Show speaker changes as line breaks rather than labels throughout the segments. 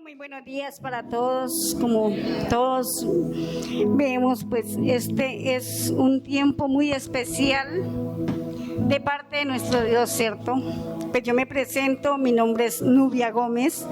Muy buenos días para todos. Como todos vemos, pues este es un tiempo muy especial de parte de nuestro Dios, ¿cierto? Pues yo me presento, mi nombre es Nubia Gómez.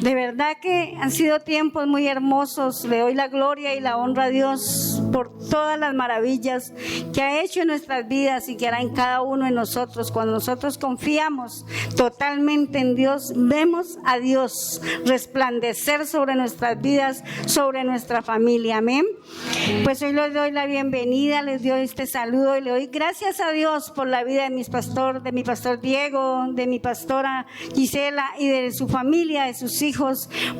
De verdad que han sido tiempos muy hermosos. Le doy la gloria y la honra a Dios por todas las maravillas que ha hecho en nuestras vidas y que hará en cada uno de nosotros. Cuando nosotros confiamos totalmente en Dios, vemos a Dios resplandecer sobre nuestras vidas, sobre nuestra familia. Amén. Pues hoy les doy la bienvenida, les doy este saludo y le doy gracias a Dios por la vida de mi pastor Diego, de mi pastora Gisela y de su familia, de sus hijos,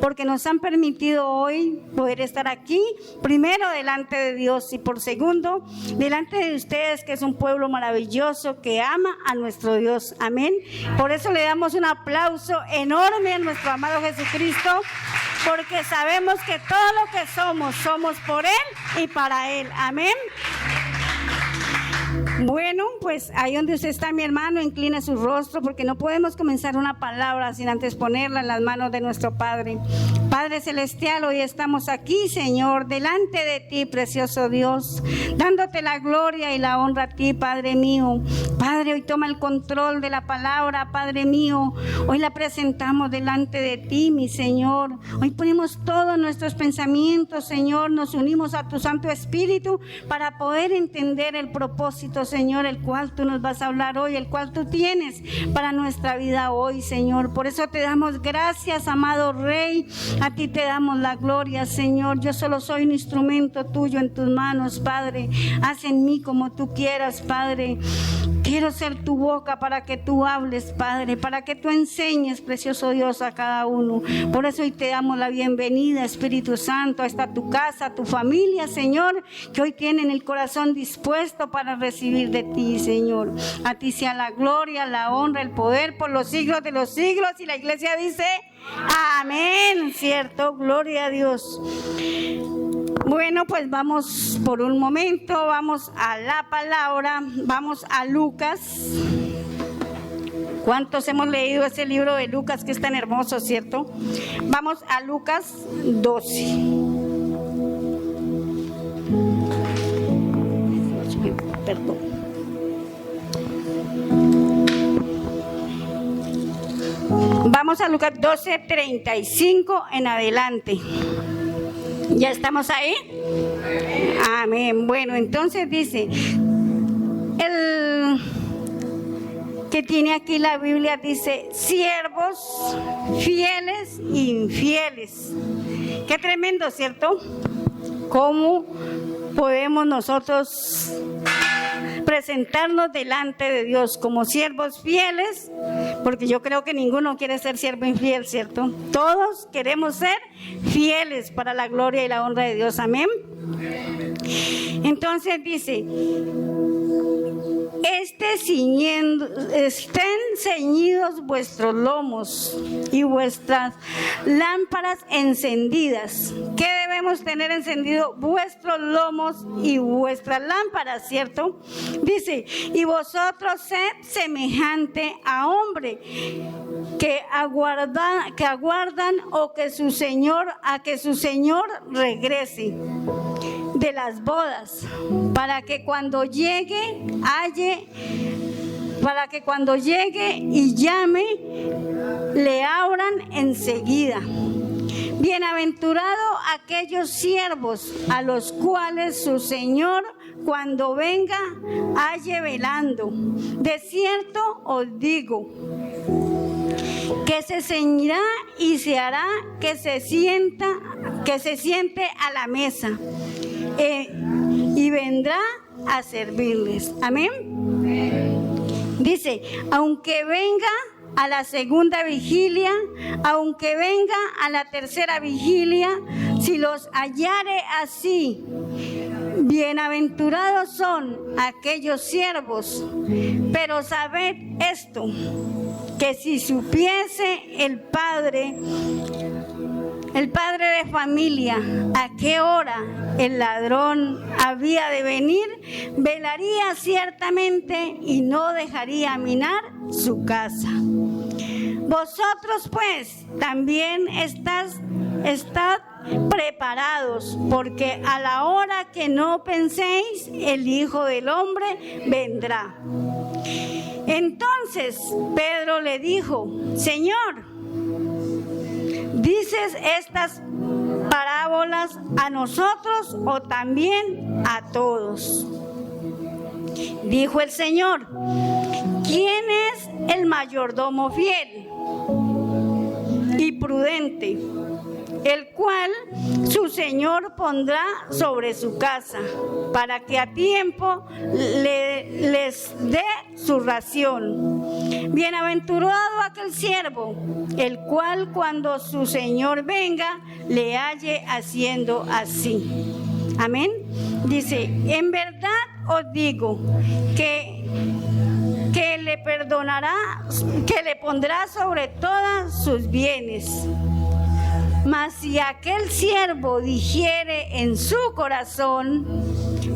porque nos han permitido hoy poder estar aquí, primero delante de Dios y por segundo delante de ustedes, que es un pueblo maravilloso que ama a nuestro Dios. Amén. Por eso le damos un aplauso enorme a nuestro amado Jesucristo, porque sabemos que todo lo que somos por Él y para Él. Amén. Bueno, pues ahí donde usted está, mi hermano, inclina su rostro, porque no podemos comenzar una palabra sin antes ponerla en las manos de nuestro Padre. Padre Celestial, hoy estamos aquí, Señor, delante de ti, precioso Dios, dándote la gloria y la honra a ti, Padre mío. Padre, hoy toma el control de la palabra, Padre mío. Hoy la presentamos delante de ti, mi Señor. Hoy ponemos todos nuestros pensamientos, Señor, nos unimos a tu Santo Espíritu para poder entender el propósito, Señor, el cual tú nos vas a hablar hoy, el cual tú tienes para nuestra vida hoy, Señor. Por eso te damos gracias, amado Rey. A ti te damos la gloria, Señor. Yo solo soy un instrumento tuyo en tus manos, Padre. Haz en mí como tú quieras, Padre. Quiero ser tu boca para que tú hables, Padre, para que tú enseñes, precioso Dios, a cada uno. Por eso hoy te damos la bienvenida, Espíritu Santo, a esta tu casa, a tu familia, Señor, que hoy tienen el corazón dispuesto para recibir de ti, Señor. A ti sea la gloria, la honra, el poder por los siglos de los siglos. Y la iglesia dice, amén, ¿cierto? Gloria a Dios. Bueno, pues vamos por un momento, vamos a la palabra, vamos a Lucas. ¿Cuántos hemos leído ese libro de Lucas que es tan hermoso, cierto? Vamos a Lucas 12. Perdón. Vamos a Lucas 12:35 en adelante. ¿Ya estamos ahí? Amén. Bueno, entonces dice, el que tiene aquí la Biblia dice, siervos fieles e infieles. Qué tremendo, ¿cierto? ¿Cómo podemos nosotros presentarnos delante de Dios como siervos fieles? Porque yo creo que ninguno quiere ser siervo infiel, ¿cierto? Todos queremos ser fieles para la gloria y la honra de Dios. Amén. Entonces dice, estén ceñidos vuestros lomos y vuestras lámparas encendidas. ¿Qué debemos tener encendido? Vuestros lomos y vuestras lámparas, ¿cierto? Dice, y vosotros sed semejante a hombre que aguardan o que su señor regrese de las bodas, para que cuando llegue y llame, le abran enseguida. Bienaventurado aquellos siervos a los cuales su Señor, cuando venga, halle velando. De cierto os digo, que se ceñirá y se hará que se siente a la mesa, y vendrá a servirles. Amén. Dice, aunque venga a la segunda vigilia, aunque venga a la tercera vigilia, si los hallare así, bienaventurados son aquellos siervos. Pero sabed esto, que si supiese el padre de familia a qué hora el ladrón había de venir, velaría ciertamente y no dejaría minar su casa. Vosotros pues también estad preparados, porque a la hora que no penséis, el Hijo del Hombre vendrá. Entonces Pedro le dijo: Señor, ¿dices estas parábolas a nosotros o también a todos? Dijo el Señor: ¿quién es el mayordomo fiel y prudente, el cual su Señor pondrá sobre su casa, para que a tiempo les dé su ración? Bienaventurado aquel siervo, el cual cuando su Señor venga, le halle haciendo así. Amén. Dice: en verdad os digo que le perdonará, que le pondrá sobre todas sus bienes. Mas si aquel siervo dijere en su corazón: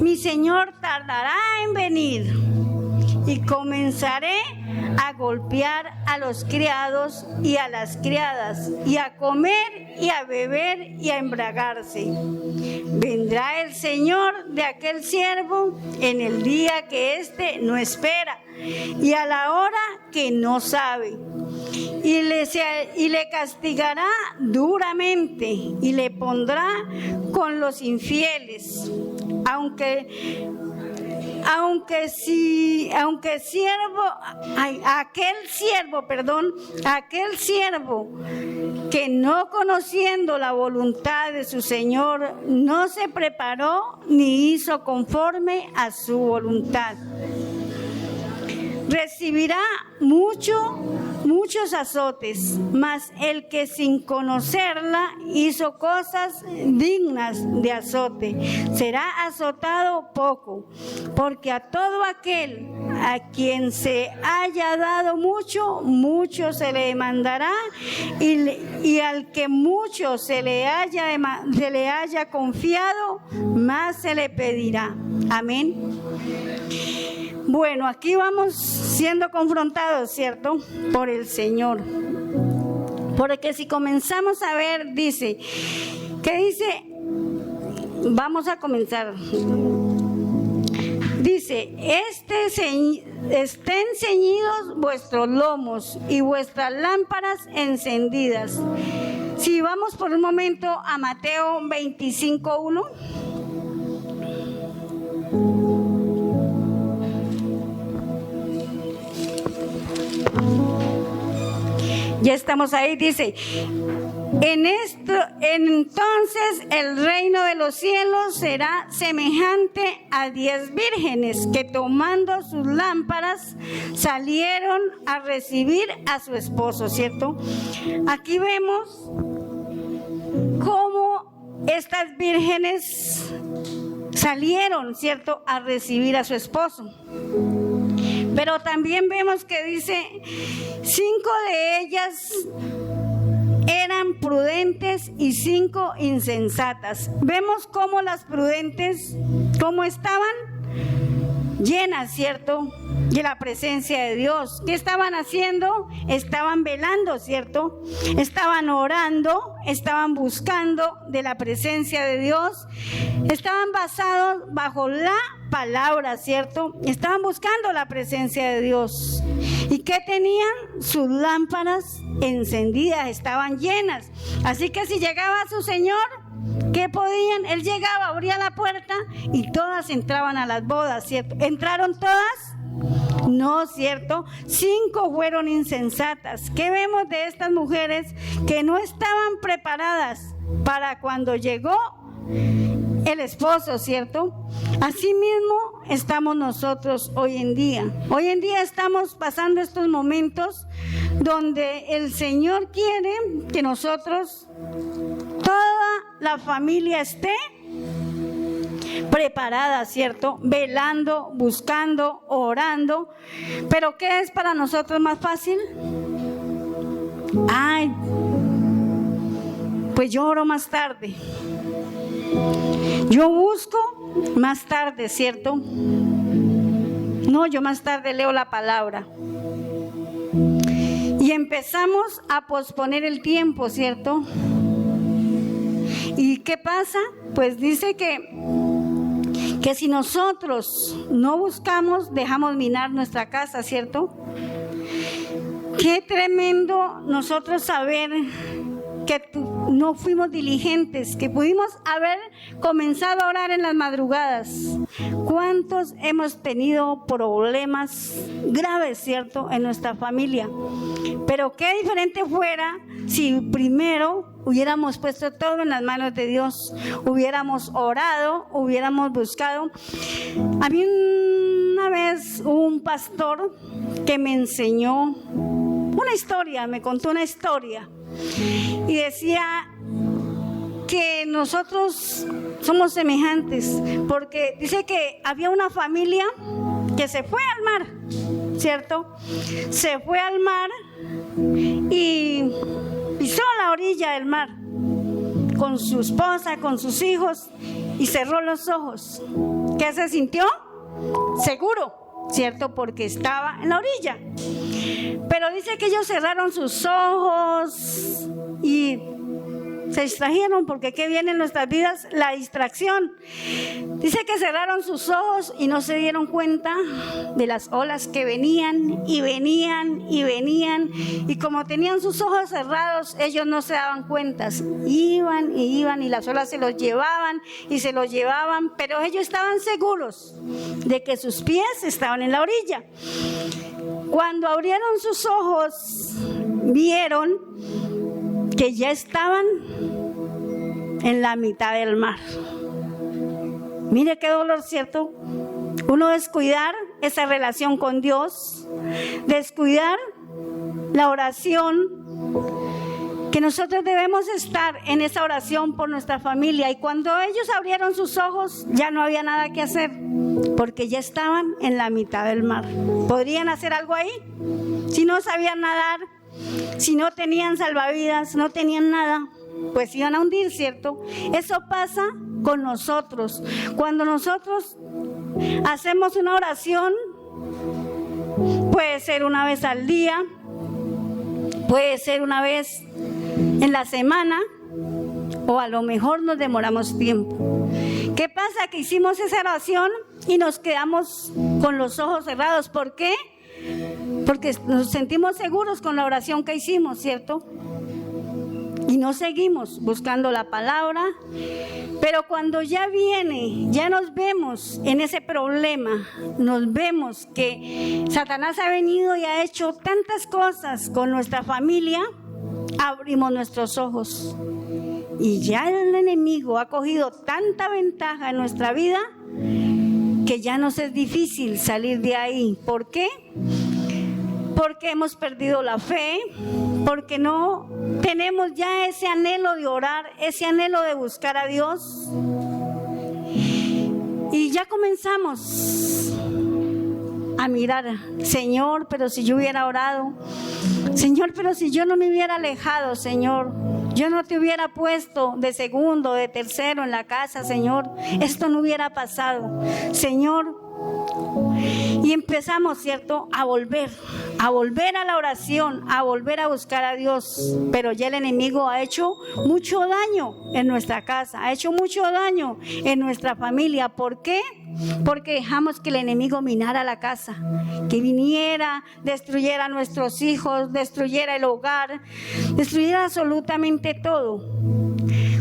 mi Señor tardará en venir, y comenzaré a golpear a los criados y a las criadas, y a comer y a beber y a embriagarse, vendrá el Señor de aquel siervo en el día que éste no espera y a la hora que no sabe, y le castigará duramente y le pondrá con los infieles, aquel siervo que no conociendo la voluntad de su Señor, no se preparó ni hizo conforme a su voluntad, recibirá muchos azotes. Mas el que sin conocerla hizo cosas dignas de azote, será azotado poco, porque a todo aquel a quien se haya dado mucho, mucho se le demandará, y al que mucho se le haya confiado, más se le pedirá. Amén. Bueno, aquí vamos siendo confrontados, ¿cierto?, por el Señor. Porque si comenzamos a ver, dice, vamos a comenzar. Dice: estén ceñidos vuestros lomos y vuestras lámparas encendidas. Si vamos por un momento a Mateo 25:1. Ya estamos ahí, dice: entonces el reino de los cielos será semejante a 10 vírgenes que, tomando sus lámparas, salieron a recibir a su esposo, ¿cierto? Aquí vemos cómo estas vírgenes salieron, ¿cierto?, a recibir a su esposo. Pero también vemos que dice: 5 de ellas eran prudentes y 5 insensatas. Vemos cómo las prudentes, cómo estaban llenas, ¿cierto?, de la presencia de Dios. ¿Qué estaban haciendo? Estaban velando, ¿cierto? Estaban orando, estaban buscando de la presencia de Dios, estaban basados bajo la palabra, ¿cierto? Estaban buscando la presencia de Dios. ¿Y qué tenían? Sus lámparas encendidas, estaban llenas. Así que si llegaba su Señor, ¿qué podían? Él llegaba, abría la puerta y todas entraban a las bodas, ¿cierto? ¿Entraron todas? No, ¿cierto? 5 fueron insensatas. ¿Qué vemos de estas mujeres que no estaban preparadas para cuando llegó el esposo, ¿cierto? Asimismo estamos nosotros hoy en día. Hoy en día estamos pasando estos momentos donde el Señor quiere que nosotros, toda la familia, esté preparada, ¿cierto? Velando, buscando, orando. Pero ¿qué es para nosotros más fácil? Ay, pues yo oro más tarde. Yo busco más tarde, ¿cierto? No, yo más tarde leo la palabra. Y Y empezamos a posponer el tiempo, ¿cierto? ¿Y qué pasa? Pues dice que si nosotros no buscamos, dejamos minar nuestra casa, ¿cierto? Qué tremendo nosotros saber que no fuimos diligentes, que pudimos haber comenzado a orar en las madrugadas. ¿Cuántos hemos tenido problemas graves, cierto, en nuestra familia? Pero qué diferente fuera si primero hubiéramos puesto todo en las manos de Dios, hubiéramos orado, hubiéramos buscado. A mí una vez hubo un pastor que me enseñó una historia, me contó una historia y decía que nosotros somos semejantes, porque dice que había una familia que se fue al mar, ¿cierto? Se fue al mar y pisó la orilla del mar con su esposa, con sus hijos, y cerró los ojos. ¿Qué se sintió? Seguro, ¿cierto? Porque estaba en la orilla. Pero dice que ellos cerraron sus ojos y se distrajeron, porque ¿qué viene en nuestras vidas? La distracción. Dice que cerraron sus ojos y no se dieron cuenta de las olas que venían y venían y venían, y como tenían sus ojos cerrados, ellos no se daban cuenta. Iban y las olas se los llevaban y se los llevaban, pero ellos estaban seguros de que sus pies estaban en la orilla. Cuando abrieron sus ojos, vieron que ya estaban en la mitad del mar. Mire qué dolor, ¿cierto? Uno descuidar esa relación con Dios, descuidar la oración, que nosotros debemos estar en esa oración por nuestra familia. Y cuando ellos abrieron sus ojos, ya no había nada que hacer, porque ya estaban en la mitad del mar. ¿Podrían hacer algo ahí? Si no sabían nadar, si no tenían salvavidas, no tenían nada, pues iban a hundir, ¿cierto? Eso pasa con nosotros. Cuando nosotros hacemos una oración, puede ser una vez al día, puede ser una vez en la semana, o a lo mejor nos demoramos tiempo. ¿Qué pasa? Que hicimos esa oración y nos quedamos con los ojos cerrados. ¿Por qué? Porque nos sentimos seguros con la oración que hicimos, ¿cierto? Y no seguimos buscando la palabra. Pero cuando ya viene, ya nos vemos en ese problema, nos vemos que Satanás ha venido y ha hecho tantas cosas con nuestra familia, abrimos nuestros ojos. Y ya el enemigo ha cogido tanta ventaja en nuestra vida que ya nos es difícil salir de ahí. ¿Por qué? Porque hemos perdido la fe, porque no tenemos ya ese anhelo de orar, ese anhelo de buscar a Dios. Y ya comenzamos a mirar, Señor, pero si yo hubiera orado, Señor, pero si yo no me hubiera alejado, Señor, yo no te hubiera puesto de segundo, de tercero en la casa, Señor, esto no hubiera pasado, Señor. Y empezamos, ¿cierto?, a volver a la oración, a volver a buscar a Dios. Pero ya el enemigo ha hecho mucho daño en nuestra casa, ha hecho mucho daño en nuestra familia. ¿Por qué? Porque dejamos que el enemigo minara la casa, que viniera, destruyera a nuestros hijos, destruyera el hogar, destruyera absolutamente todo.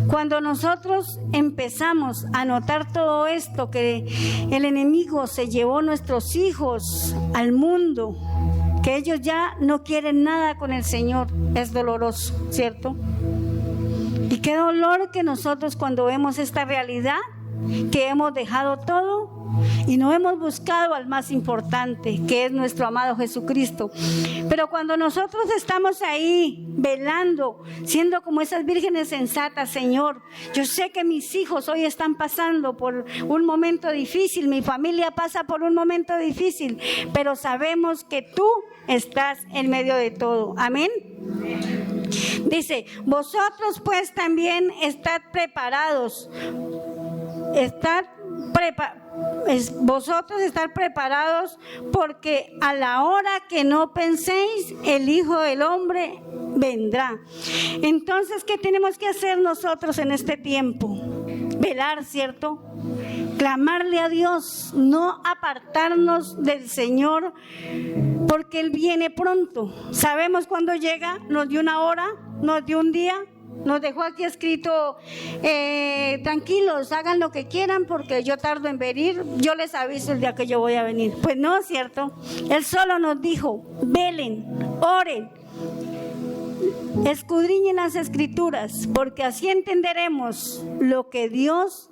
Cuando nosotros empezamos a notar todo esto, que el enemigo se llevó nuestros hijos al mundo, que ellos ya no quieren nada con el Señor, es doloroso, ¿cierto? Y qué dolor que nosotros, cuando vemos esta realidad, que hemos dejado todo y no hemos buscado al más importante, que es nuestro amado Jesucristo. Pero cuando nosotros estamos ahí velando, siendo como esas vírgenes sensatas, Señor, yo sé que mis hijos hoy están pasando por un momento difícil, mi familia pasa por un momento difícil, pero sabemos que tú estás en medio de todo. Amén. Dice, vosotros pues también estad preparados. vosotros estar preparados, porque a la hora que no penséis, el Hijo del Hombre vendrá. Entonces, ¿qué tenemos que hacer nosotros en este tiempo? Velar, ¿cierto? Clamarle a Dios, no apartarnos del Señor, porque Él viene pronto. Sabemos cuándo llega, nos dio una hora, nos dio un día. Nos dejó aquí escrito, tranquilos, hagan lo que quieran porque yo tardo en venir, yo les aviso el día que yo voy a venir. Pues no, ¿cierto? Él solo nos dijo, velen, oren, escudriñen las Escrituras, porque así entenderemos lo que Dios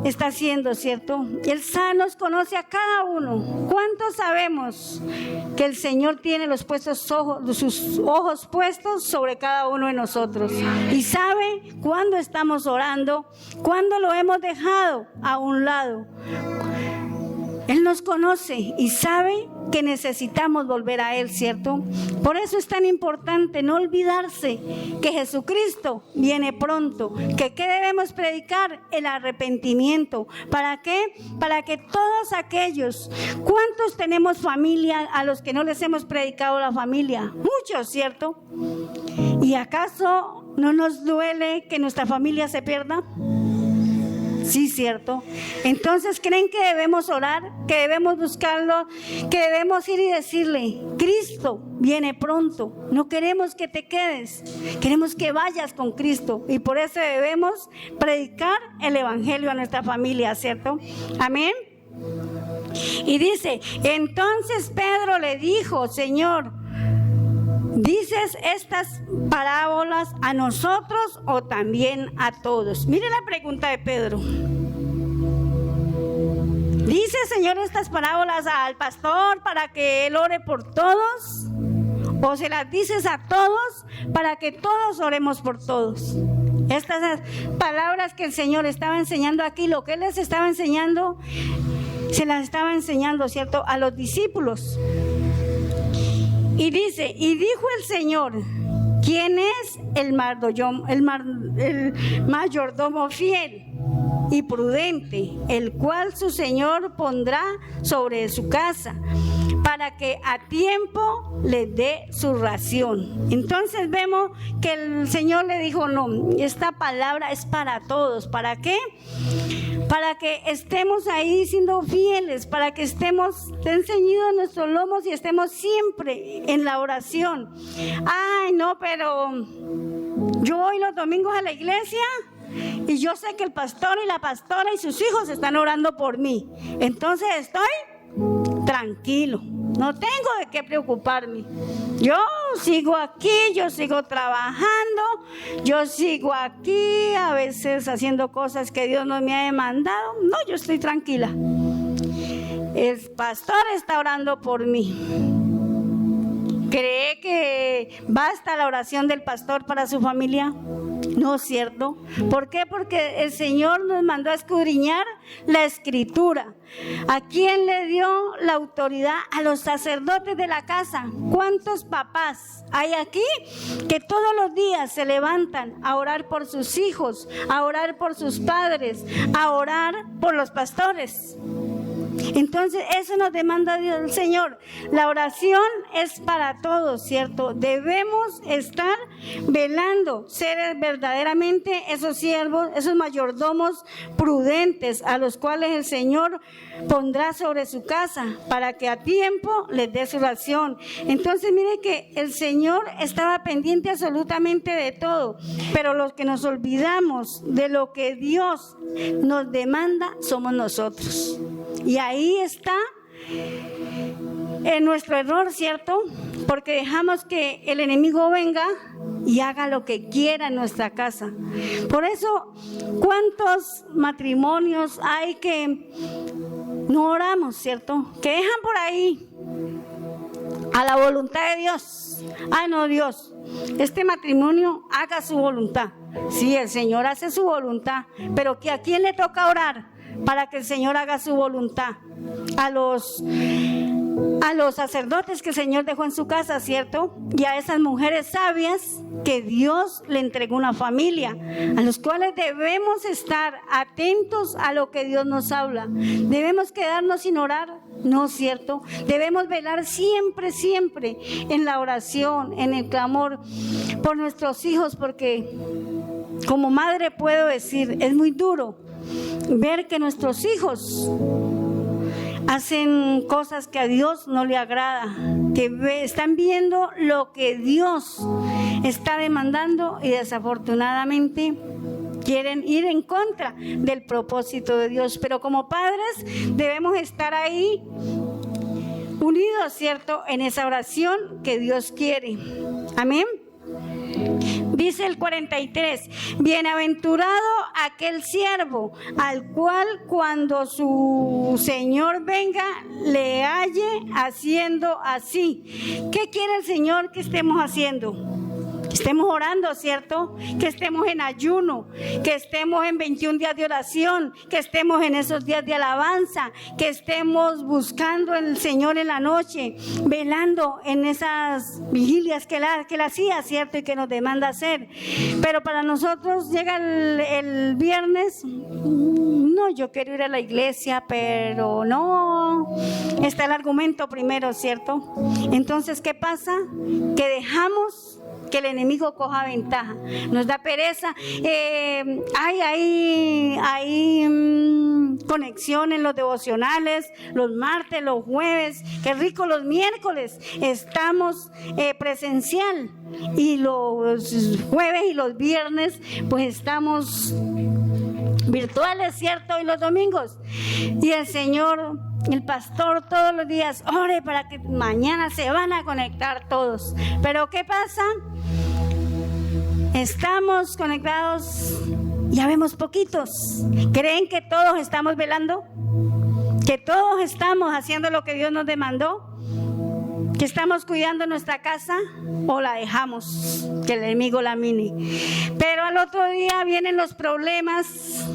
está haciendo, ¿cierto? Él nos conoce a cada uno. ¿Cuántos sabemos que el Señor tiene sus ojos puestos sobre cada uno de nosotros? Y sabe cuándo estamos orando, cuándo lo hemos dejado a un lado. Él nos conoce y sabe que necesitamos volver a Él, ¿cierto? Por eso es tan importante no olvidarse que Jesucristo viene pronto. ¿Qué debemos predicar? El arrepentimiento. ¿Para qué? Para que todos aquellos, ¿cuántos tenemos familia a los que no les hemos predicado la familia? Muchos, ¿cierto? ¿Y acaso no nos duele que nuestra familia se pierda? Sí, cierto. Entonces, ¿creen que debemos orar? ¿Que debemos buscarlo? ¿Que debemos ir y decirle, Cristo viene pronto? No queremos que te quedes, queremos que vayas con Cristo. Y por eso debemos predicar el Evangelio a nuestra familia, ¿cierto? Amén. Y dice, entonces Pedro le dijo, Señor, ¿dices estas parábolas a nosotros o también a todos? Mire la pregunta de Pedro. ¿Dice, Señor, estas parábolas al pastor para que él ore por todos? ¿O se las dices a todos para que todos oremos por todos? Estas palabras que el Señor estaba enseñando aquí, lo que Él les estaba enseñando, se las estaba enseñando, ¿cierto?, a los discípulos. Y dice, y dijo el Señor, ¿quién es el mayordomo fiel y prudente, el cual su Señor pondrá sobre su casa, para que a tiempo le dé su ración? Entonces vemos que el Señor le dijo, no, esta palabra es para todos. ¿Para qué? Para que estemos ahí siendo fieles, para que estemos ceñidos en nuestros lomos y estemos siempre en la oración. Ay, no, pero yo voy los domingos a la iglesia y yo sé que el pastor y la pastora y sus hijos están orando por mí. Entonces estoy tranquilo, no tengo de qué preocuparme. Yo sigo aquí, yo sigo trabajando, yo sigo aquí, a veces haciendo cosas que Dios no me ha demandado. No, yo estoy tranquila. El pastor está orando por mí. ¿Cree que basta la oración del pastor para su familia? No es cierto. ¿Por qué? Porque el Señor nos mandó a escudriñar la Escritura. ¿A quién le dio la autoridad? A los sacerdotes de la casa. ¿Cuántos papás hay aquí que todos los días se levantan a orar por sus hijos, a orar por sus padres, a orar por los pastores? Entonces eso nos demanda Dios, el Señor. La oración es para todos, ¿cierto? Debemos estar velando, ser verdaderamente esos siervos, esos mayordomos prudentes a los cuales el Señor pondrá sobre su casa para que a tiempo les dé su ración. Entonces mire que el Señor estaba pendiente absolutamente de todo, pero los que nos olvidamos de lo que Dios nos demanda somos nosotros. Y ahí está nuestro error, ¿cierto? Porque dejamos que el enemigo venga y haga lo que quiera en nuestra casa. Por eso, ¿cuántos matrimonios hay que no oramos, ¿cierto? Que dejan por ahí a la voluntad de Dios. Ay, no, Dios, este matrimonio haga su voluntad. Sí, el Señor hace su voluntad, pero que ¿a quién le toca orar para que el Señor haga su voluntad? A los a los sacerdotes que el Señor dejó en su casa, ¿cierto? Y a esas mujeres sabias que Dios le entregó una familia, a los cuales debemos estar atentos a lo que Dios nos habla. Debemos quedarnos sin orar, ¿no es cierto? Debemos velar siempre, siempre en la oración, en el clamor por nuestros hijos, porque como madre puedo decir, es muy duro ver que nuestros hijos hacen cosas que a Dios no le agrada, que están viendo lo que Dios está demandando y desafortunadamente quieren ir en contra del propósito de Dios. Pero como padres debemos estar ahí unidos, ¿cierto?, en esa oración que Dios quiere. Amén. Dice el 43, bienaventurado aquel siervo al cual cuando su Señor venga le halle haciendo así. ¿Qué quiere el Señor que estemos haciendo? Que estemos orando, ¿cierto? Que estemos en ayuno, que estemos en 21 días de oración, que estemos en esos días de alabanza, que estemos buscando al Señor en la noche, velando en esas vigilias que Él hacía, ¿cierto? Y que nos demanda hacer. Pero para nosotros llega el viernes, no, yo quiero ir a la iglesia, pero no, está el argumento primero, ¿cierto? Entonces, ¿qué pasa? Que dejamos que el enemigo coja ventaja, nos da pereza. Hay conexión en los devocionales, los martes, los jueves, qué rico los miércoles, estamos presencial, y los jueves y los viernes pues estamos virtuales, ¿cierto? Y los domingos, y el Señor, el pastor todos los días, ore para que mañana se van a conectar todos. Pero ¿qué pasa? Estamos conectados, ya vemos poquitos. ¿Creen que todos estamos velando? ¿Que todos estamos haciendo lo que Dios nos demandó? ¿Que estamos cuidando nuestra casa o la dejamos que el enemigo la mine? Pero al otro día vienen los problemas.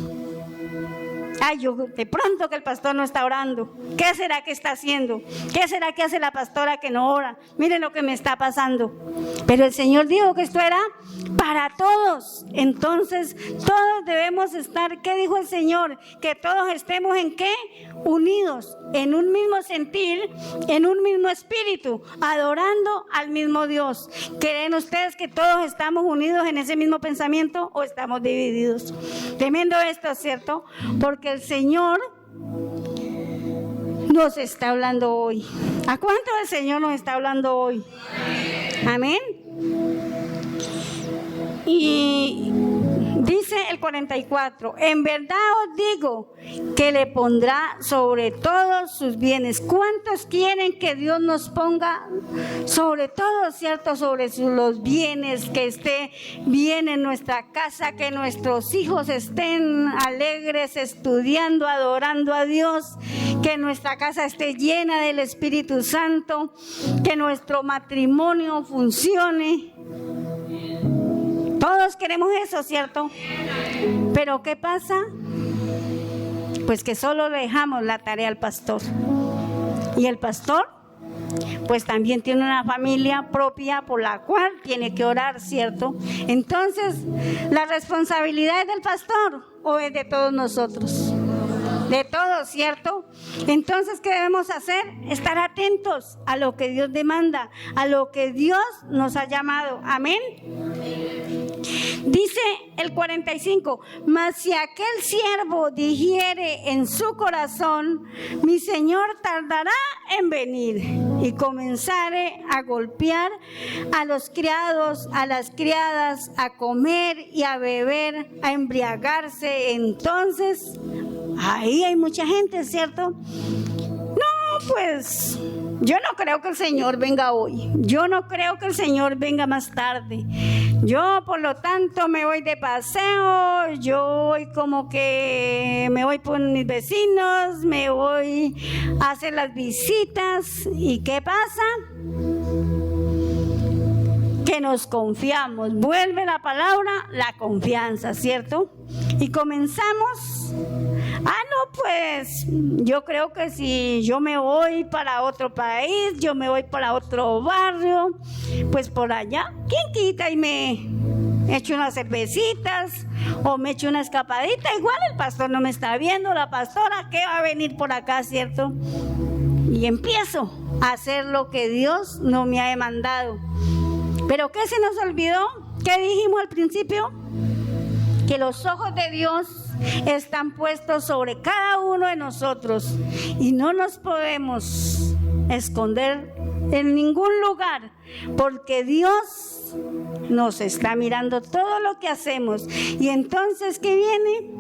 Ay, yo de pronto que el pastor no está orando. ¿Qué será que está haciendo? ¿Qué será que hace la pastora que no ora? Miren lo que me está pasando. Pero el Señor dijo que esto era para todos. Entonces todos debemos estar, ¿qué dijo el Señor? Que todos estemos ¿en qué? Unidos, en un mismo sentir, en un mismo espíritu, adorando al mismo Dios. ¿Creen ustedes que todos estamos unidos en ese mismo pensamiento o estamos divididos? Tremendo esto, ¿cierto? Porque el Señor nos está hablando hoy. ¿A cuánto el Señor nos está hablando hoy? Amén. Y dice el 44, en verdad os digo que le pondrá sobre todos sus bienes. ¿Cuántos quieren que Dios nos ponga sobre todo, cierto? Sobre los bienes, que esté bien en nuestra casa, que nuestros hijos estén alegres, estudiando, adorando a Dios, que nuestra casa esté llena del Espíritu Santo, que nuestro matrimonio funcione. Todos queremos eso, ¿cierto? Pero ¿qué pasa? Pues que solo le dejamos la tarea al pastor. Y el pastor, pues también tiene una familia propia por la cual tiene que orar, ¿cierto? Entonces, ¿la responsabilidad es del pastor o es de todos nosotros? De todos, ¿cierto? Entonces, ¿qué debemos hacer? Estar atentos a lo que Dios demanda, a lo que Dios nos ha llamado. Amén. Dice el 45, mas si aquel siervo dijere en su corazón, mi Señor tardará en venir, y comenzare a golpear a los criados, a las criadas, a comer y a beber, a embriagarse, entonces ahí hay mucha gente, ¿cierto? No, pues yo no creo que el Señor venga hoy. Yo no creo que el Señor venga más tarde. Yo, por lo tanto, me voy de paseo. Yo voy como que me voy por mis vecinos, me voy a hacer las visitas. ¿Y qué pasa? que nos confiamos. Vuelve la palabra, la confianza, ¿cierto? Y comenzamos. No, pues yo creo que si yo me voy para otro país, yo me voy para otro barrio, pues por allá, ¿quién quita y me echo unas cervecitas o me echo una escapadita? Igual el pastor no me está viendo, la pastora, ¿qué va a venir por acá, cierto? Y empiezo a hacer lo que Dios no me ha demandado. ¿Pero qué se nos olvidó? ¿Qué dijimos al principio? Que los ojos de Dios están puestos sobre cada uno de nosotros y no nos podemos esconder en ningún lugar, porque Dios nos está mirando todo lo que hacemos. Y entonces, ¿qué viene?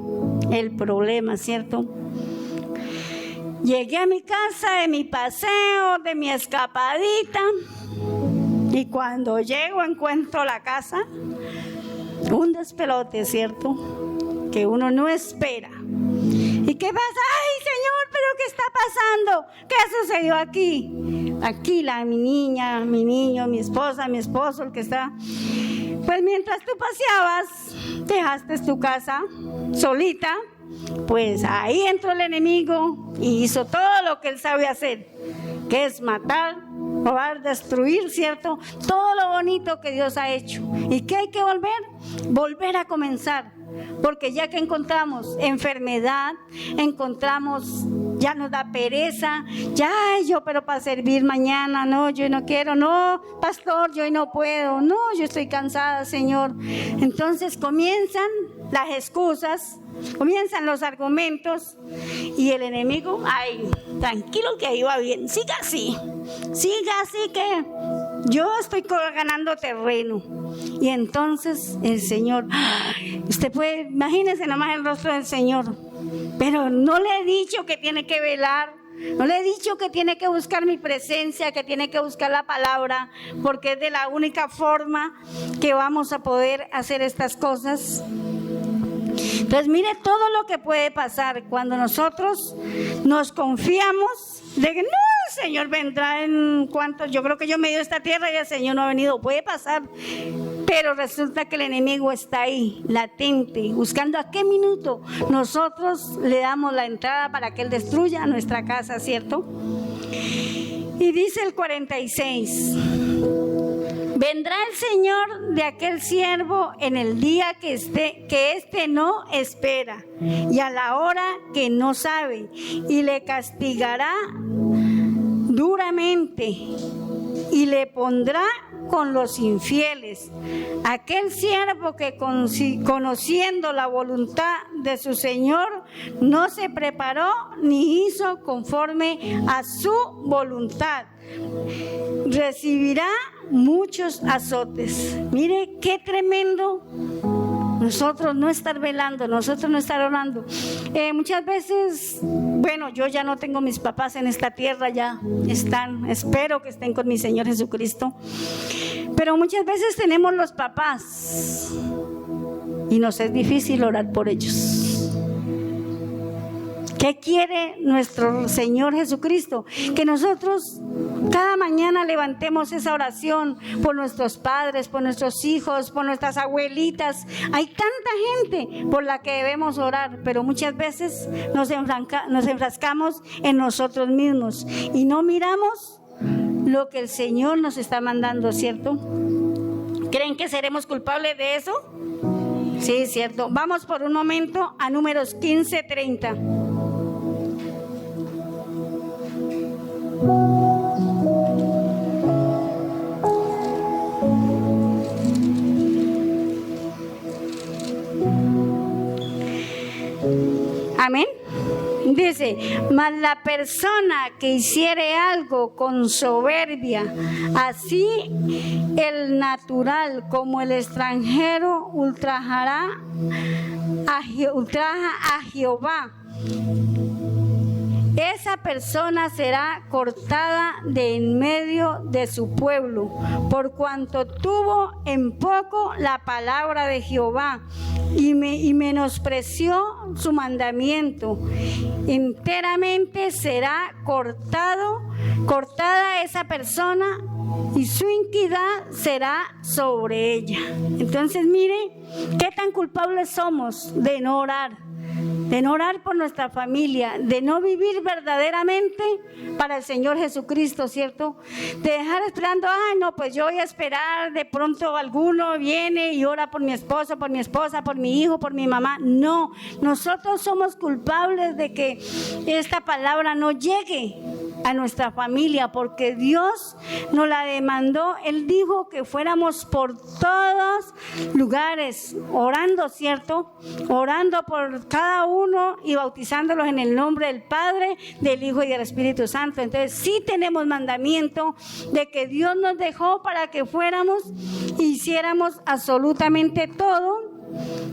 El problema, ¿cierto? Llegué a mi casa de mi paseo, de mi escapadita, y cuando llego encuentro la casa un despelote, ¿cierto? Que uno no espera. ¿Y qué pasa? ¡Ay, Señor! ¿Pero qué está pasando? ¿Qué sucedió aquí? Aquí mi niña, mi niño, mi esposa, mi esposo, el que está. Pues mientras tú paseabas, dejaste tu casa solita, pues ahí entró el enemigo y hizo todo lo que él sabe hacer, que es matar, robar, destruir, ¿cierto? Todo lo bonito que Dios ha hecho. ¿Y qué hay que volver? Volver a comenzar. Porque ya que encontramos enfermedad, ya nos da pereza, pero para servir mañana, no, yo no quiero, no, pastor, yo no puedo, no, yo estoy cansada, Señor. Entonces comienzan las excusas, comienzan los argumentos y el enemigo, tranquilo que ahí va bien, siga así que yo estoy ganando terreno. Y entonces el Señor, usted puede, imagínese nomás el rostro del Señor, pero no le he dicho que tiene que velar, no le he dicho que tiene que buscar mi presencia, que tiene que buscar la palabra, porque es de la única forma que vamos a poder hacer estas cosas. Entonces mire todo lo que puede pasar cuando nosotros nos confiamos de que no, el Señor vendrá en cuanto, yo creo que yo me dio esta tierra y el Señor no ha venido, puede pasar, pero resulta que el enemigo está ahí, latente, buscando a qué minuto nosotros le damos la entrada para que Él destruya nuestra casa, ¿cierto? Y dice el 46, vendrá el Señor de aquel siervo en el día que éste no espera y a la hora que no sabe, y le castigará duramente y le pondrá con los infieles. Aquel siervo que conociendo la voluntad de su Señor no se preparó ni hizo conforme a su voluntad, recibirá muchos azotes. Mire qué tremendo nosotros no estar velando, nosotros no estar orando. Muchas veces, yo ya no tengo mis papás en esta tierra, ya están, espero que estén con mi Señor Jesucristo, pero muchas veces tenemos los papás y nos es difícil orar por ellos. ¿Qué quiere nuestro Señor Jesucristo? Que nosotros cada mañana levantemos esa oración por nuestros padres, por nuestros hijos, por nuestras abuelitas. Hay tanta gente por la que debemos orar, pero muchas veces nos enfrascamos en nosotros mismos y no miramos lo que el Señor nos está mandando, ¿cierto? ¿Creen que seremos culpables de eso? Sí, cierto. Vamos por un momento a Números 15:30. Amén. Dice, mas la persona que hiciere algo con soberbia, así el natural como el extranjero ultraja a Jehová, esa persona será cortada de en medio de su pueblo, por cuanto tuvo en poco la palabra de Jehová y menospreció su mandamiento, enteramente será cortada esa persona y su iniquidad será sobre ella. Entonces mire qué tan culpables somos de no orar por nuestra familia, de no vivir verdaderamente para el Señor Jesucristo, ¿cierto? De dejar esperando, no, pues yo voy a esperar, de pronto alguno viene y ora por mi esposo, por mi esposa, por mi hijo, por mi mamá. No, nosotros somos culpables de que esta palabra no llegue a nuestra familia, porque Dios nos la demandó. Él dijo que fuéramos por todos lugares orando, ¿cierto? Orando por cada uno y bautizándolos en el nombre del Padre, del Hijo y del Espíritu Santo. Entonces sí tenemos mandamiento de que Dios nos dejó para que fuéramos e hiciéramos absolutamente todo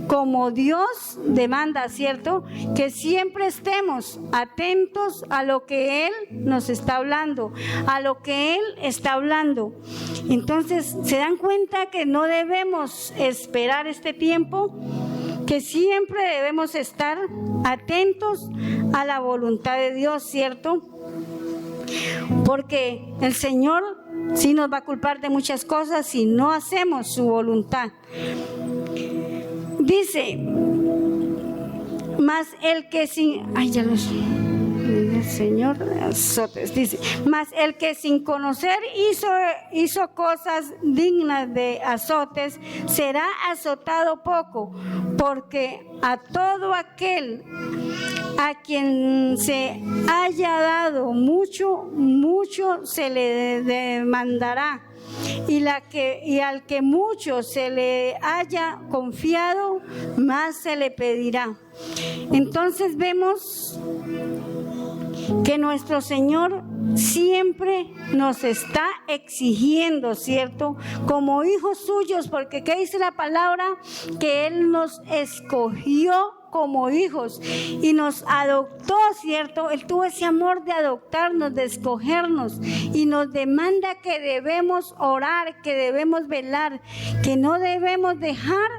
como Dios demanda, ¿cierto? Que siempre estemos atentos a lo que Él nos está hablando, a lo que Él está hablando. Entonces, ¿se dan cuenta que no debemos esperar este tiempo? Que siempre debemos estar atentos a la voluntad de Dios, ¿cierto? Porque el Señor sí nos va a culpar de muchas cosas si no hacemos su voluntad. Dice, mas el que sin conocer hizo cosas dignas de azotes, será azotado poco, porque a todo aquel a quien se haya dado mucho, mucho se le demandará. Y al que mucho se le haya confiado, más se le pedirá. Entonces vemos que nuestro Señor siempre nos está exigiendo, ¿cierto? Como hijos suyos, porque ¿qué dice la palabra? Que Él nos escogió como hijos y nos adoptó, ¿cierto? Él tuvo ese amor de adoptarnos, de escogernos, y nos demanda que debemos orar, que debemos velar, que no debemos dejar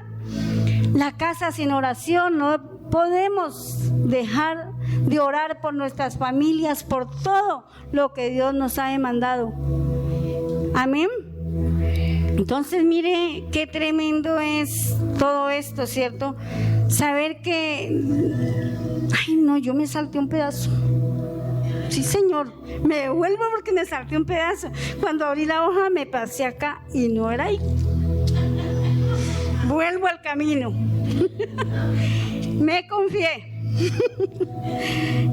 la casa sin oración. No podemos dejar de orar por nuestras familias, por todo lo que Dios nos ha demandado. Amén. Entonces mire qué tremendo es todo esto, ¿cierto? Saber que, yo me salté un pedazo. Sí, Señor, me devuelvo porque me salté un pedazo. Cuando abrí la hoja me pasé acá y no era ahí. Vuelvo al camino. Me confié.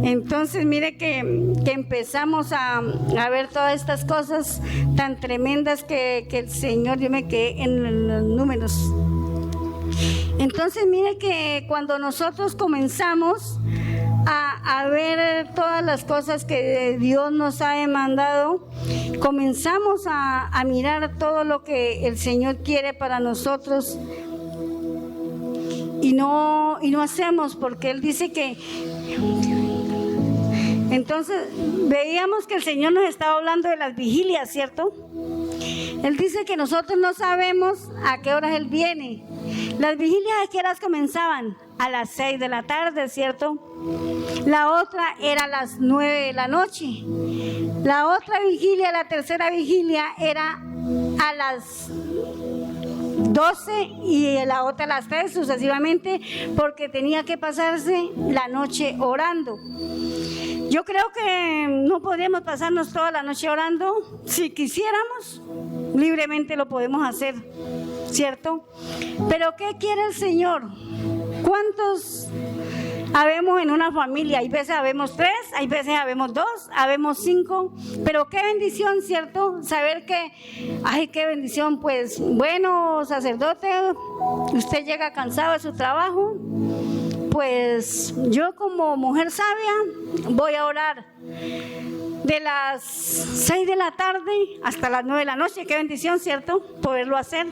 Entonces mire que empezamos a ver todas estas cosas tan tremendas que el Señor, yo me quedé en los números. Entonces mire que cuando nosotros comenzamos a ver todas las cosas que Dios nos ha demandado, comenzamos a mirar todo lo que el Señor quiere para nosotros. Y no hacemos, porque Él dice que... Entonces veíamos que el Señor nos estaba hablando de las vigilias, ¿cierto? Él dice que nosotros no sabemos a qué horas Él viene. Las vigilias, ¿a qué horas comenzaban? A las 6 de la tarde, ¿cierto? La otra era a las 9 de la noche. La otra vigilia, la tercera vigilia, era a las 12 y la otra a las 3 sucesivamente, porque tenía que pasarse la noche orando. Yo creo que no podríamos pasarnos toda la noche orando. Si quisiéramos, libremente lo podemos hacer, ¿cierto? Pero ¿qué quiere el Señor? ¿Cuántos habemos en una familia? Hay veces habemos 3, hay veces habemos 2, habemos 5, pero qué bendición, ¿cierto? Saber que, qué bendición, pues, bueno, sacerdote, usted llega cansado de su trabajo, pues yo como mujer sabia voy a orar de las 6 de la tarde hasta las 9 de la noche, qué bendición, ¿cierto? Poderlo hacer.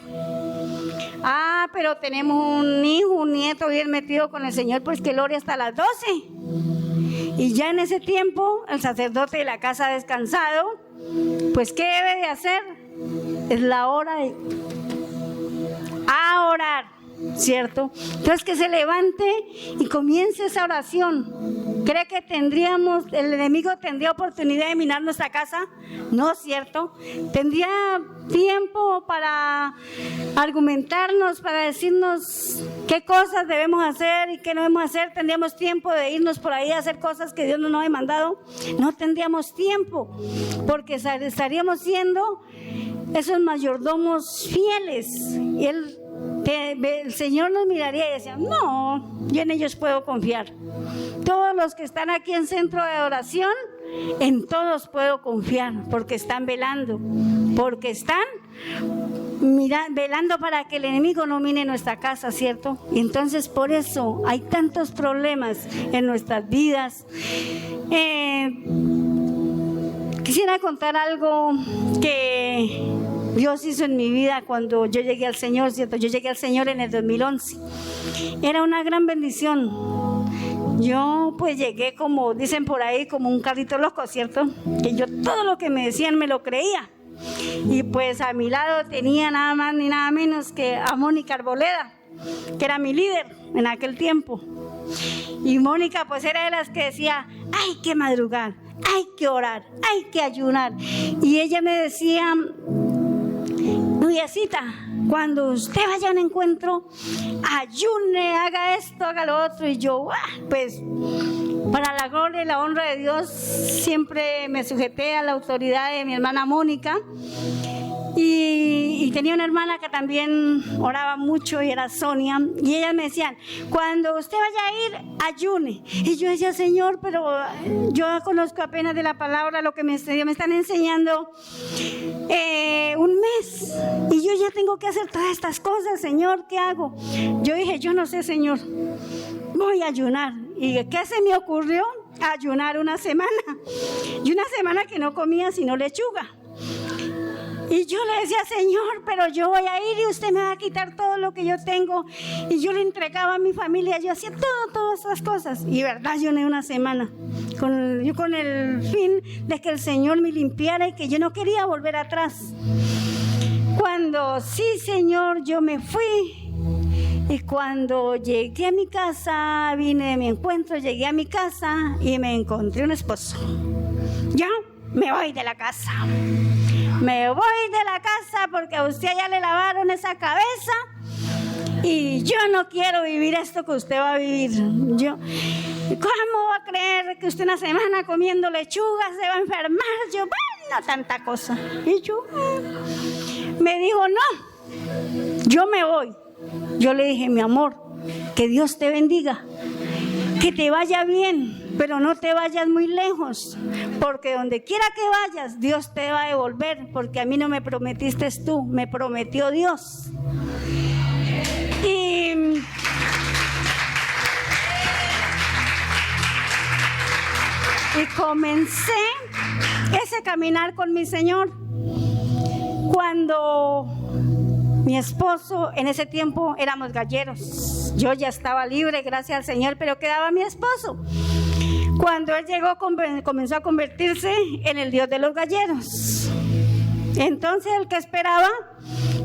Pero tenemos un hijo, un nieto bien metido con el Señor, pues que gloria hasta las 12. Y ya en ese tiempo, el sacerdote de la casa ha descansado, pues ¿qué debe de hacer? Es la hora de orar, ¿cierto? Entonces que se levante y comience esa oración. ¿Cree que el enemigo tendría oportunidad de minar nuestra casa? No, ¿cierto? ¿Tendría tiempo para argumentarnos, para decirnos qué cosas debemos hacer y qué no debemos hacer? ¿Tendríamos tiempo de irnos por ahí a hacer cosas que Dios no nos ha mandado? No tendríamos tiempo, porque estaríamos siendo esos mayordomos fieles. Y el Señor nos miraría y decía, no, yo en ellos puedo confiar. Todos los que están aquí en centro de oración, en todos puedo confiar, porque están velando, porque están velando para que el enemigo no mine nuestra casa, ¿cierto? Y entonces por eso hay tantos problemas en nuestras vidas. Quisiera contar algo que Dios hizo en mi vida cuando yo llegué al Señor, ¿cierto? Yo llegué al Señor en el 2011. Era una gran bendición. Yo pues llegué, como dicen por ahí, como un carrito loco, ¿cierto? Que yo todo lo que me decían me lo creía. Y pues a mi lado tenía nada más ni nada menos que a Mónica Arboleda, que era mi líder en aquel tiempo. Y Mónica pues era de las que decía, hay que madrugar, hay que orar, hay que ayunar. Y ella me decía, Nudiacita, cuando usted vaya a un encuentro, ayune, haga esto, haga lo otro. Y yo, pues, para la gloria y la honra de Dios, siempre me sujeté a la autoridad de mi hermana Mónica. Y tenía una hermana que también oraba mucho y era Sonia, y ellas me decían, cuando usted vaya a ir, ayune. Y yo decía, Señor, pero yo conozco apenas de la palabra lo que me están enseñando un mes, y yo ya tengo que hacer todas estas cosas, Señor, ¿qué hago? Yo dije, yo no sé, Señor, voy a ayunar. ¿Y qué se me ocurrió? Ayunar una semana, y una semana que no comía sino lechuga. Y yo le decía, Señor, pero yo voy a ir y usted me va a quitar todo lo que yo tengo. Y yo le entregaba a mi familia, yo hacía todas esas cosas. Y verdad, yo ayuné una semana, con el fin de que el Señor me limpiara y que yo no quería volver atrás. Cuando sí, Señor, yo me fui. Y cuando llegué a mi casa, vine de mi encuentro, llegué a mi casa y me encontré un esposo. Yo me voy de la casa. Me voy de la casa porque a usted ya le lavaron esa cabeza y yo no quiero vivir esto que usted va a vivir. Yo, ¿cómo va a creer que usted una semana comiendo lechuga se va a enfermar? Yo, bueno, tanta cosa. Y yo, me dijo, no, yo me voy. Yo le dije, mi amor, que Dios te bendiga, que te vaya bien, pero no te vayas muy lejos, porque donde quiera que vayas, Dios te va a devolver, porque a mí no me prometiste tú, me prometió Dios. Y comencé ese caminar con mi Señor. Cuando mi esposo, en ese tiempo éramos galleros, yo ya estaba libre, gracias al Señor, pero quedaba mi esposo. Cuando él llegó, comenzó a convertirse en el Dios de los galleros. Entonces el que esperaba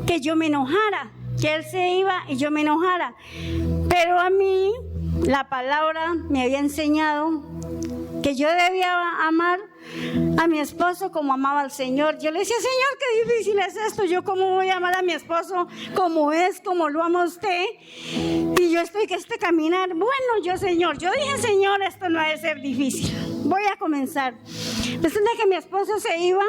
que yo me enojara, que él se iba y yo me enojara. Pero a mí la palabra me había enseñado que yo debía amar a mi esposo como amaba al Señor. Yo le decía, Señor, qué difícil es esto. Yo cómo voy a amar a mi esposo como es, como lo ama usted. Y yo estoy que caminar. Bueno, yo dije, Señor, esto no ha de ser difícil. Voy a comenzar. Resulta que mi esposo se iba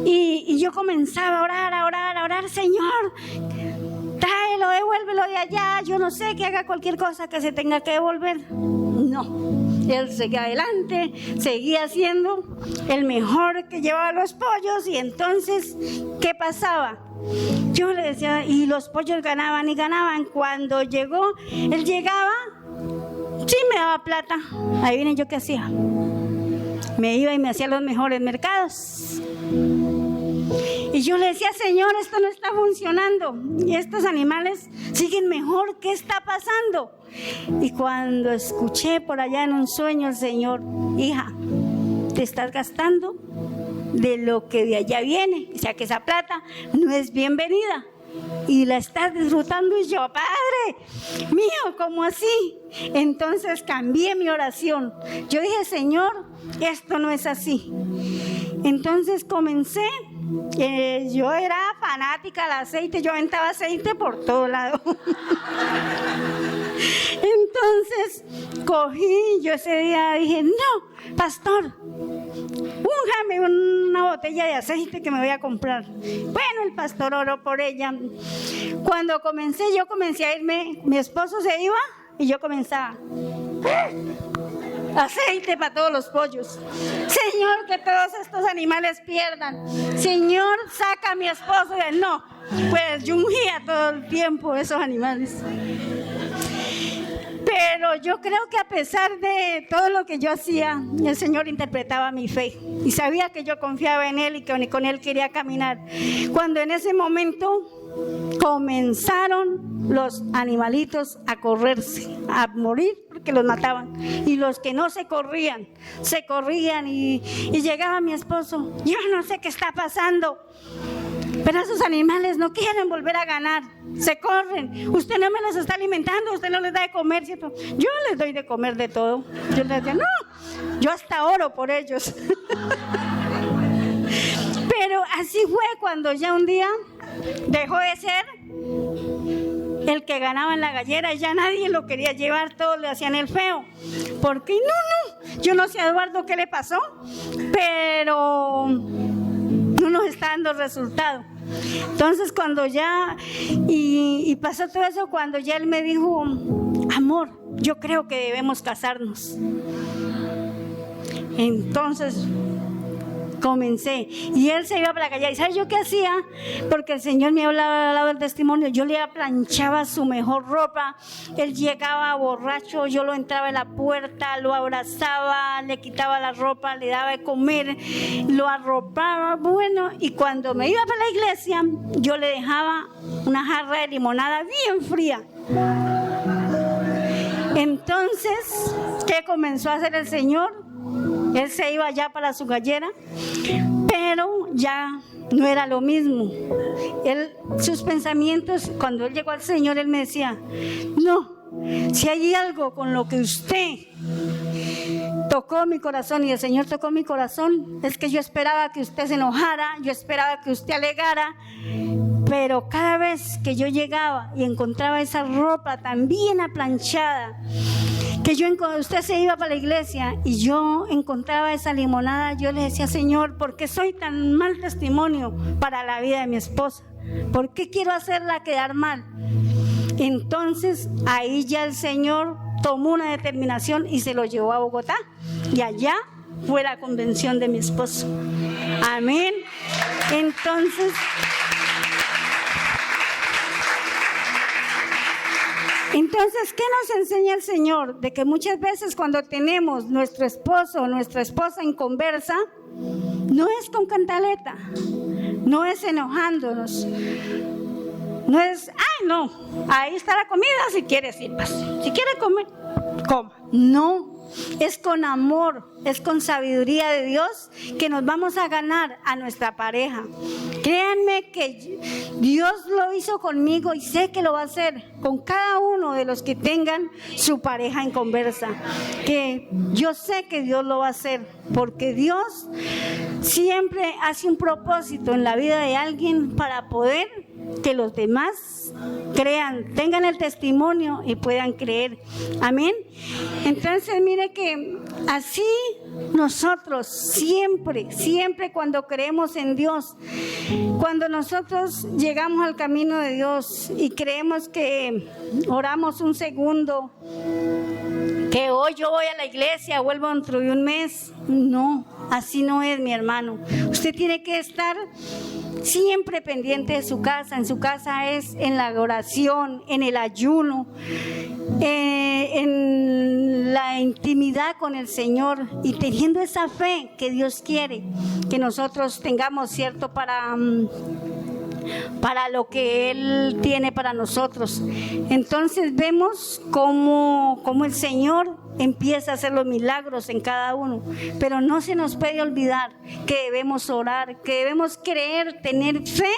y yo comenzaba a orar, Señor, tráelo, devuélvelo de allá. Yo no sé, que haga cualquier cosa que se tenga que devolver. No. Él seguía adelante, seguía siendo el mejor que llevaba los pollos. Y entonces, ¿qué pasaba? Yo le decía, y los pollos ganaban y ganaban. Cuando llegó, él llegaba, sí me daba plata. Ahí vine yo, ¿qué hacía? Me iba y me hacía los mejores mercados. Y yo le decía, Señor, esto no está funcionando. Y estos animales siguen mejor. ¿Qué está pasando? Y cuando escuché por allá en un sueño el Señor, hija, te estás gastando de lo que de allá viene. O sea que esa plata no es bienvenida. y la estás disfrutando. Y yo, Padre mío, ¿cómo así? Entonces cambié mi oración. Yo dije, Señor, esto no es así. Entonces comencé. Yo era fanática del aceite, yo aventaba aceite por todo lado. Entonces cogí, yo ese día dije, no, pastor, únjame una botella de aceite que me voy a comprar. Bueno, el pastor oró por ella. Cuando yo comencé a irme, mi esposo se iba y yo comenzaba. Aceite para todos los pollos. Señor, que todos estos animales pierdan. Señor, saca a mi esposo. Y él, no, pues yo ungía todo el tiempo esos animales. Pero yo creo que a pesar de todo lo que yo hacía, el Señor interpretaba mi fe y sabía que yo confiaba en Él y que con Él quería caminar. Cuando en ese momento comenzaron los animalitos a correrse, a morir porque los mataban, y los que no se corrían y llegaba mi esposo, yo no sé qué está pasando, pero esos animales no quieren volver a ganar, se corren, usted no me los está alimentando, usted no les da de comer, ¿cierto? Yo les doy de comer de todo. Yo les digo, no, yo hasta oro por ellos. Pero así fue cuando ya un día dejó de ser el que ganaba en la gallera y ya nadie lo quería llevar, todos le hacían el feo. Porque yo no sé a Eduardo qué le pasó, pero no nos está dando resultado. Entonces cuando ya, y pasó todo eso, cuando ya él me dijo, amor, yo creo que debemos casarnos. Entonces comencé, y él se iba para la calle. ¿Y sabes yo qué hacía? Porque el Señor me hablaba del testimonio. Yo le planchaba su mejor ropa. Él llegaba borracho, yo lo entraba en la puerta, lo abrazaba, le quitaba la ropa, le daba de comer, lo arropaba. Bueno, y cuando me iba para la iglesia, yo le dejaba una jarra de limonada bien fría. Entonces, ¿qué comenzó a hacer el Señor? Él se iba ya para su gallera, pero ya no era lo mismo. Sus pensamientos, cuando él llegó al Señor, él me decía, no, si hay algo con lo que usted tocó mi corazón y el Señor tocó mi corazón, es que yo esperaba que usted se enojara, yo esperaba que usted alegara, pero cada vez que yo llegaba y encontraba esa ropa tan bien aplanchada, que usted se iba para la iglesia y yo encontraba esa limonada, yo le decía, Señor, ¿por qué soy tan mal testimonio para la vida de mi esposa? ¿Por qué quiero hacerla quedar mal? Entonces ahí ya el Señor tomó una determinación y se lo llevó a Bogotá, y allá fue la convención de mi esposo. Amén. Entonces, ¿qué nos enseña el Señor? De que muchas veces cuando tenemos nuestro esposo o nuestra esposa en conversa, no es con cantaleta, no es enojándonos, no es, ay no, ahí está la comida, si quiere sirva, si quiere comer, coma. No, es con amor, es con sabiduría de Dios que nos vamos a ganar a nuestra pareja. Créanme que Dios lo hizo conmigo y sé que lo va a hacer con cada uno de los que tengan su pareja en conversa. Que yo sé que Dios lo va a hacer, porque Dios siempre hace un propósito en la vida de alguien para poder que los demás crean, tengan el testimonio y puedan creer. Amén. Entonces mire que así nosotros siempre cuando creemos en Dios, cuando nosotros llegamos al camino de Dios y creemos que oramos un segundo, que hoy yo voy a la iglesia, vuelvo dentro de un mes, no, así no es, mi hermano. Usted tiene que estar siempre pendiente de su casa. En su casa es en la oración, en el ayuno, en la intimidad con el Señor, y teniendo esa fe que Dios quiere que nosotros tengamos, ¿cierto? Para para lo que Él tiene para nosotros. Entonces vemos cómo el Señor empieza a hacer los milagros en cada uno, pero no se nos puede olvidar que debemos orar, que debemos creer, tener fe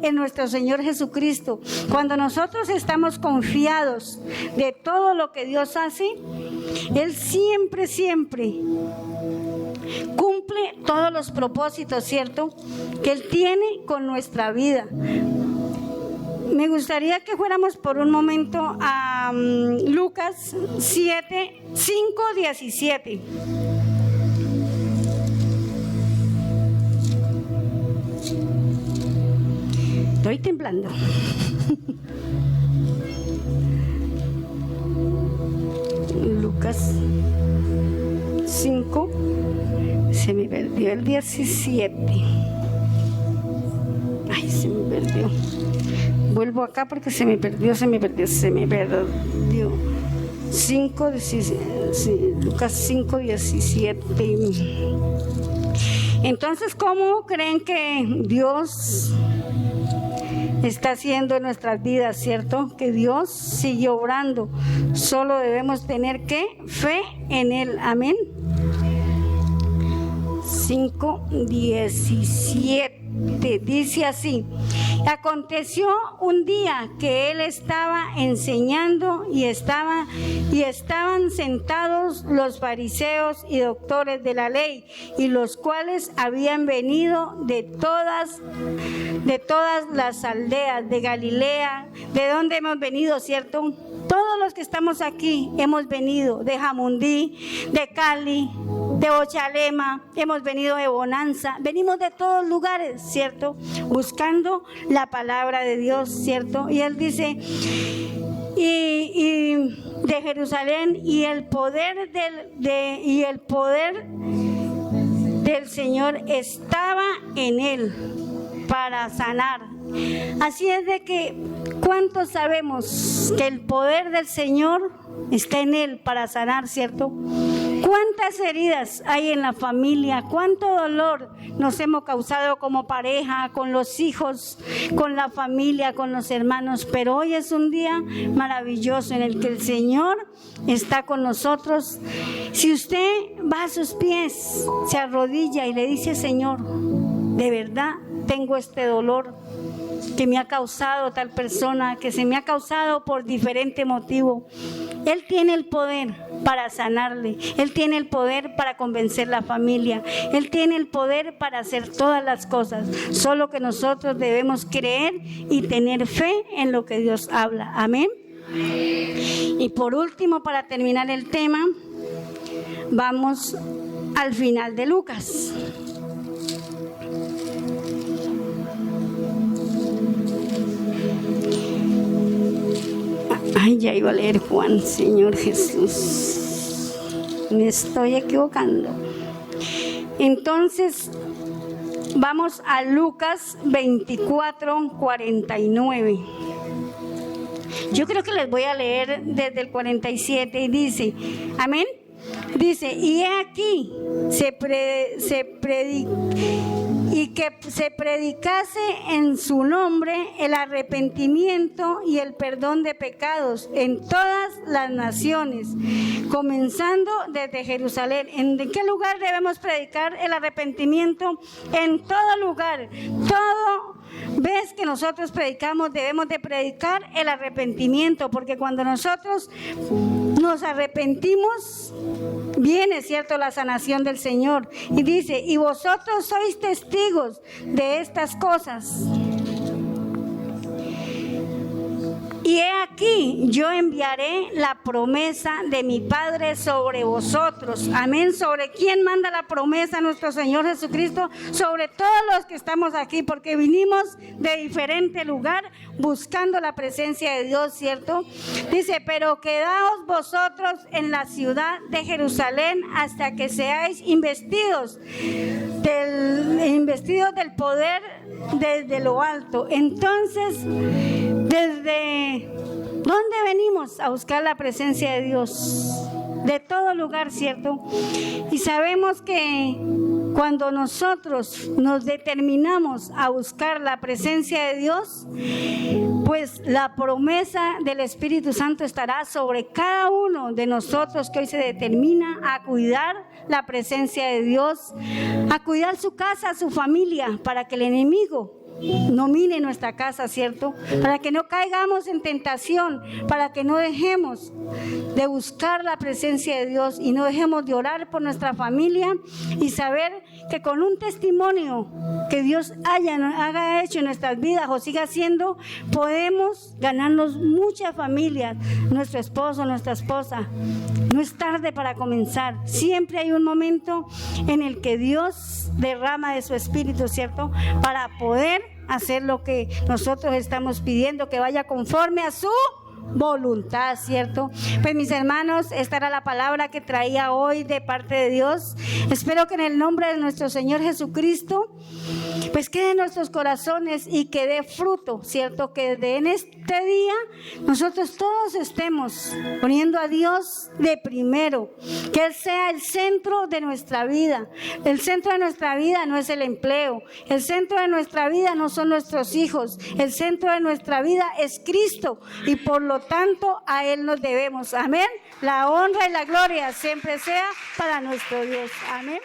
en nuestro Señor Jesucristo. Cuando nosotros estamos confiados de todo lo que Dios hace, Él siempre cumple todos los propósitos, ¿cierto?, que Él tiene con nuestra vida. Me gustaría que fuéramos por un momento a Lucas 7, 5, 17. Estoy temblando. Lucas 5, se me perdió el 17. Ay, se me perdió. Vuelvo acá porque se me perdió. 5, Lucas 5, 17. Entonces, ¿cómo creen que Dios está haciendo en nuestras vidas, cierto? Que Dios sigue obrando. Solo debemos tener ¿qué? Fe en Él. Amén. 5, 17. Dice así: aconteció un día que Él estaba enseñando y estaban sentados los fariseos y doctores de la ley, y los cuales habían venido de todas las aldeas de Galilea. ¿De dónde hemos venido, cierto? Todos los que estamos aquí hemos venido de Jamundí, de Cali, de Ochalema, hemos venido de Bonanza, venimos de todos lugares, ¿cierto? Mundo la palabra de Dios, ¿cierto? Y Él dice, y de Jerusalén, y el poder del Señor estaba en Él para sanar. Así es de que, ¿cuántos sabemos que el poder del Señor está en Él para sanar, cierto? ¿Cuántas heridas hay en la familia? ¿Cuánto dolor nos hemos causado como pareja, con los hijos, con la familia, con los hermanos? Pero hoy es un día maravilloso en el que el Señor está con nosotros. Si usted va a sus pies, se arrodilla y le dice: Señor, de verdad tengo este dolor que me ha causado tal persona, que se me ha causado por diferente motivo. Él tiene el poder para sanarle. Él tiene el poder para convencer la familia. Él tiene el poder para hacer todas las cosas. Solo que nosotros debemos creer y tener fe en lo que Dios habla. Amén. Y por último, para terminar el tema, vamos al final de Lucas. Ay, ya iba a leer Juan, Señor Jesús. Me estoy equivocando. Entonces, vamos a Lucas 24, 49. Yo creo que les voy a leer desde el 47 y dice, amén. Dice, y he aquí, y que se predicase en su nombre el arrepentimiento y el perdón de pecados en todas las naciones, comenzando desde Jerusalén. ¿En qué lugar debemos predicar el arrepentimiento? En todo lugar. Todo vez que nosotros predicamos, debemos de predicar el arrepentimiento, porque cuando nosotros nos arrepentimos, viene, cierto, la sanación del Señor. Y dice, y vosotros sois testigos de estas cosas. Y he aquí, yo enviaré la promesa de mi Padre sobre vosotros. Amén. ¿Sobre quién manda la promesa nuestro Señor Jesucristo? Sobre todos los que estamos aquí, porque vinimos de diferente lugar buscando la presencia de Dios, ¿cierto? Dice, pero quedaos vosotros en la ciudad de Jerusalén hasta que seáis investidos del poder desde lo alto. Entonces, ¿desde dónde venimos a buscar la presencia de Dios? De todo lugar, ¿cierto? Y sabemos que cuando nosotros nos determinamos a buscar la presencia de Dios, pues la promesa del Espíritu Santo estará sobre cada uno de nosotros que hoy se determina a cuidar la presencia de Dios, a cuidar su casa, su familia, para que el enemigo no mine nuestra casa, ¿cierto? Para que no caigamos en tentación, para que no dejemos de buscar la presencia de Dios y no dejemos de orar por nuestra familia y saber que con un testimonio que Dios haga hecho en nuestras vidas o siga haciendo, podemos ganarnos muchas familias, nuestro esposo, nuestra esposa. No es tarde para comenzar. Siempre hay un momento en el que Dios derrama de su Espíritu, ¿cierto? Para poder hacer lo que nosotros estamos pidiendo, que vaya conforme a su voluntad, ¿cierto? Pues mis hermanos, esta era la palabra que traía hoy de parte de Dios. Espero que en el nombre de nuestro Señor Jesucristo pues quede en nuestros corazones y que dé fruto, ¿cierto? Que en este día nosotros todos estemos poniendo a Dios de primero, que Él sea el centro de nuestra vida. El centro de nuestra vida no es el empleo, el centro de nuestra vida no son nuestros hijos, el centro de nuestra vida es Cristo y por lo tanto a Él nos debemos. Amén. La honra y la gloria siempre sea para nuestro Dios. Amén.